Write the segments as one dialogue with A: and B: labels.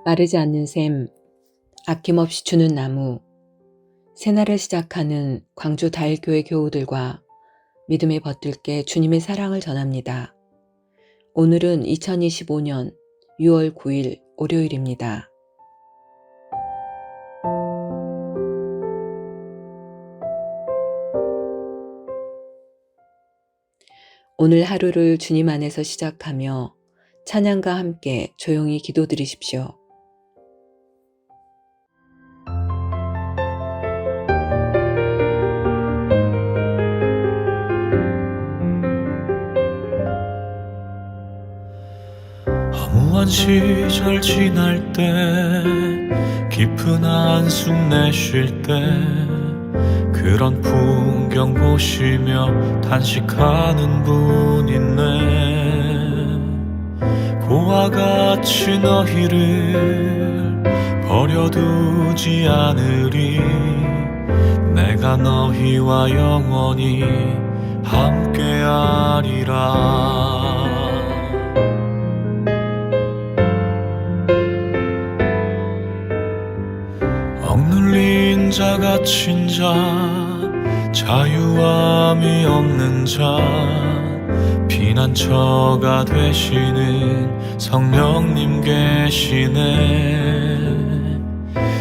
A: 마르지 않는 샘, 아낌없이 주는 나무, 새날을 시작하는 광주 다일교회 교우들과 믿음에 버틸게 주님의 사랑을 전합니다. 오늘은 2025년 6월 9일 월요일입니다. 오늘 하루를 주님 안에서 시작하며 찬양과 함께 조용히 기도드리십시오.
B: 허무한 시절 지날 때 깊은 한숨 내쉴 때 그런 풍경 보시며 단식하는 분 있네. 고와 같이 너희를 버려두지 않으리. 내가 너희와 영원히 함께하리라. 억눌린 자 갇힌 자 자유함이 없는 자 피난처가 되시는 성령님 계시네.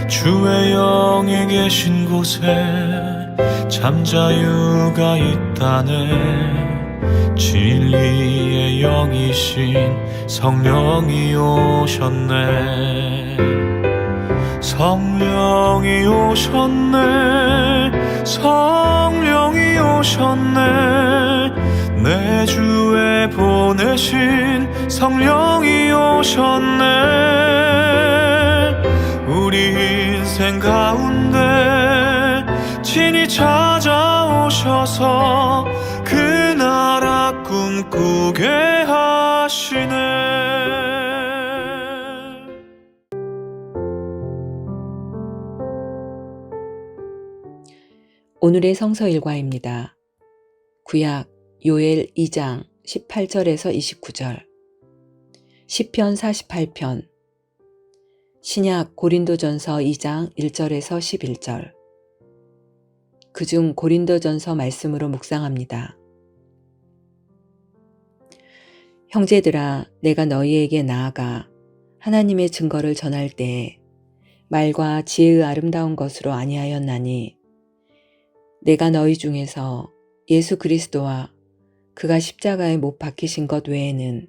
B: 주의 영이 계신 곳에 잠자유가 있다네. 진리의 영이신 성령이 오셨네. 성령이 오셨네. 성령이 오셨네. 내 주에 보내신 성령이 오셨네. 우리 인생 가운데 친히 찾아오셔서 그 나라 꿈꾸게 하시네.
A: 오늘의 성서 일과입니다. 구약 요엘 2장 18절에서 29절, 시편 48편, 신약 고린도전서 2장 1절에서 11절. 그중 고린도전서 말씀으로 묵상합니다. 형제들아, 내가 너희에게 나아가 하나님의 증거를 전할 때에 말과 지혜의 아름다운 것으로 아니하였나니 내가 너희 중에서 예수 그리스도와 그가 십자가에 못 박히신 것 외에는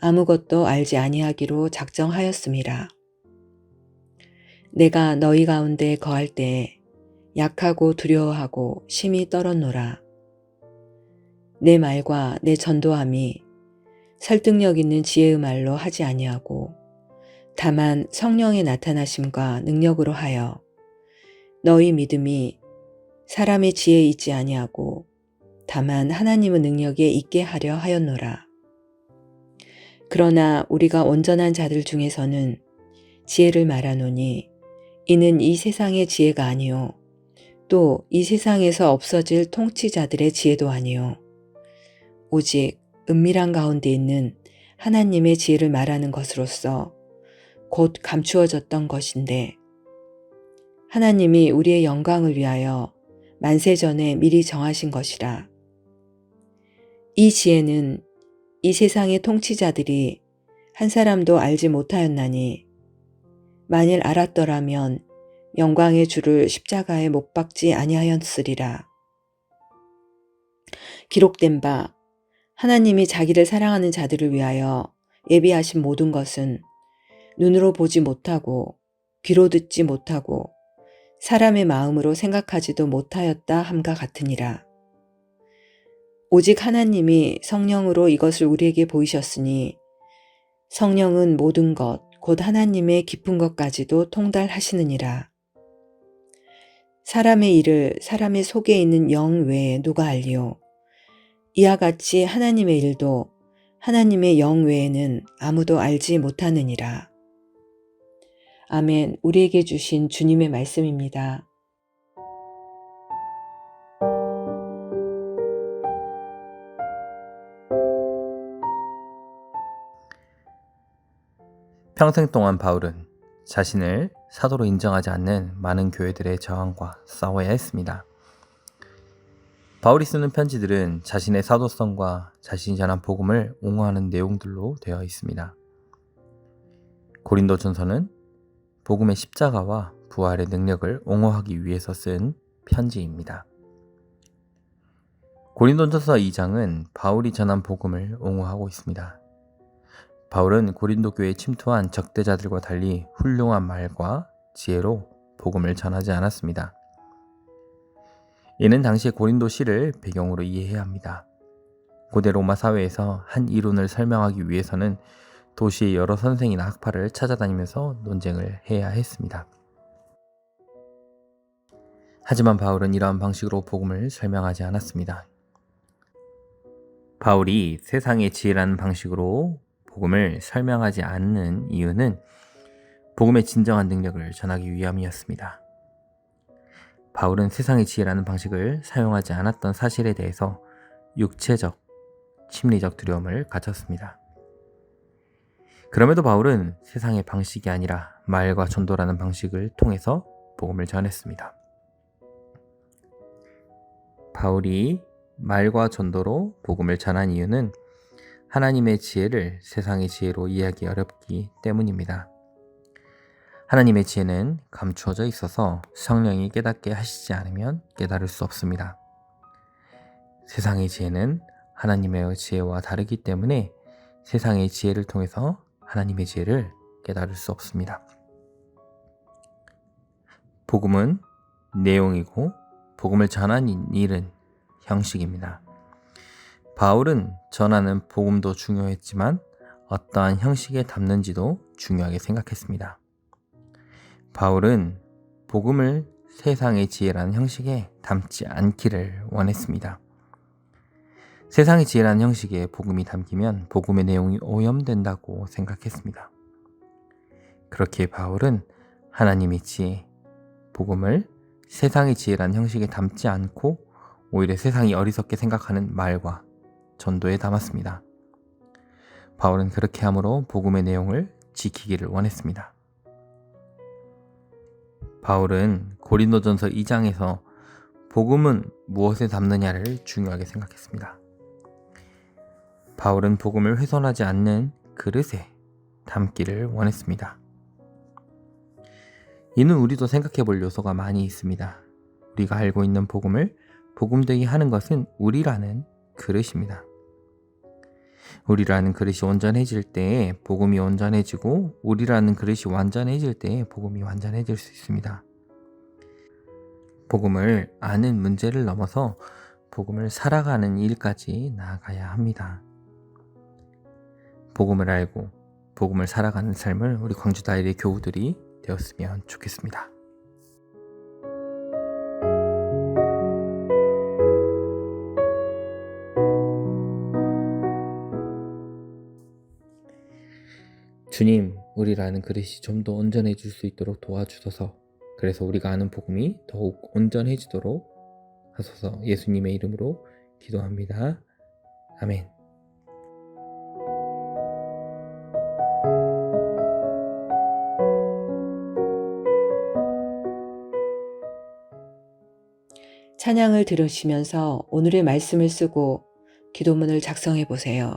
A: 아무것도 알지 아니하기로 작정하였음이라. 내가 너희 가운데 거할 때에 약하고 두려워하고 심히 떨었노라. 내 말과 내 전도함이 설득력 있는 지혜의 말로 하지 아니하고 다만 성령의 나타나심과 능력으로 하여 너희 믿음이 사람의 지혜에 있지 아니하고 다만 하나님의 능력에 있게 하려 하였노라. 그러나 우리가 온전한 자들 중에서는 지혜를 말하노니 이는 이 세상의 지혜가 아니요 또 이 세상에서 없어질 통치자들의 지혜도 아니요 오직 은밀한 가운데 있는 하나님의 지혜를 말하는 것으로서 곧 감추어졌던 것인데 하나님이 우리의 영광을 위하여 만세전에 미리 정하신 것이라. 이 지혜는 이 세상의 통치자들이 한 사람도 알지 못하였나니 만일 알았더라면 영광의 주를 십자가에 못 박지 아니하였으리라. 기록된 바 하나님이 자기를 사랑하는 자들을 위하여 예비하신 모든 것은 눈으로 보지 못하고 귀로 듣지 못하고 사람의 마음으로 생각하지도 못하였다 함과 같으니라. 오직 하나님이 성령으로 이것을 우리에게 보이셨으니 성령은 모든 것 곧 하나님의 깊은 것까지도 통달하시느니라. 사람의 일을 사람의 속에 있는 영 외에 누가 알리요? 이와 같이 하나님의 일도 하나님의 영 외에는 아무도 알지 못하느니라. 아멘. 우리에게 주신 주님의 말씀입니다.
C: 평생 동안 바울은 자신을 사도로 인정하지 않는 많은 교회들의 저항과 싸워야 했습니다. 바울이 쓰는 편지들은 자신의 사도성과 자신이 전한 복음을 옹호하는 내용들로 되어 있습니다. 고린도전서는 복음의 십자가와 부활의 능력을 옹호하기 위해서 쓴 편지입니다. 고린도전서 2장은 바울이 전한 복음을 옹호하고 있습니다. 바울은 고린도 교회에 침투한 적대자들과 달리 훌륭한 말과 지혜로 복음을 전하지 않았습니다. 이는 당시의 고린도시를 배경으로 이해해야 합니다. 고대 로마 사회에서 한 이론을 설명하기 위해서는 도시의 여러 선생이나 학파를 찾아다니면서 논쟁을 해야 했습니다. 하지만 바울은 이러한 방식으로 복음을 설명하지 않았습니다. 바울이 세상의 지혜라는 방식으로 복음을 설명하지 않는 이유는 복음의 진정한 능력을 전하기 위함이었습니다. 바울은 세상의 지혜라는 방식을 사용하지 않았던 사실에 대해서 육체적, 심리적 두려움을 가졌습니다. 그럼에도 바울은 세상의 방식이 아니라 말과 전도라는 방식을 통해서 복음을 전했습니다. 바울이 말과 전도로 복음을 전한 이유는 하나님의 지혜를 세상의 지혜로 이해하기 어렵기 때문입니다. 하나님의 지혜는 감추어져 있어서 성령이 깨닫게 하시지 않으면 깨달을 수 없습니다. 세상의 지혜는 하나님의 지혜와 다르기 때문에 세상의 지혜를 통해서 하나님의 지혜를 깨달을 수 없습니다. 복음은 내용이고 복음을 전하는 일은 형식입니다. 바울은 전하는 복음도 중요했지만 어떠한 형식에 담는지도 중요하게 생각했습니다. 바울은 복음을 세상의 지혜라는 형식에 담지 않기를 원했습니다. 세상의 지혜라는 형식에 복음이 담기면 복음의 내용이 오염된다고 생각했습니다. 그렇게 바울은 하나님의 지혜, 복음을 세상의 지혜라는 형식에 담지 않고 오히려 세상이 어리석게 생각하는 말과 전도에 담았습니다. 바울은 그렇게 함으로 복음의 내용을 지키기를 원했습니다. 바울은 고린도전서 2장에서 복음은 무엇에 담느냐를 중요하게 생각했습니다. 바울은 복음을 훼손하지 않는 그릇에 담기를 원했습니다. 이는 우리도 생각해 볼 요소가 많이 있습니다. 우리가 알고 있는 복음을 복음되게 하는 것은 우리라는 그릇입니다. 우리라는 그릇이 온전해질 때에 복음이 온전해지고 우리라는 그릇이 완전해질 때에 복음이 완전해질 수 있습니다. 복음을 아는 문제를 넘어서 복음을 살아가는 일까지 나아가야 합니다. 복음을 알고 복음을 살아가는 삶을 우리 광주다일의 교우들이 되었으면 좋겠습니다. 주님, 우리라는 그릇이 좀 더 온전해질 수 있도록 도와주소서. 그래서 우리가 아는 복음이 더욱 온전해지도록 하소서. 예수님의 이름으로 기도합니다. 아멘.
A: 찬양을 들으시면서 오늘의 말씀을 쓰고 기도문을 작성해 보세요.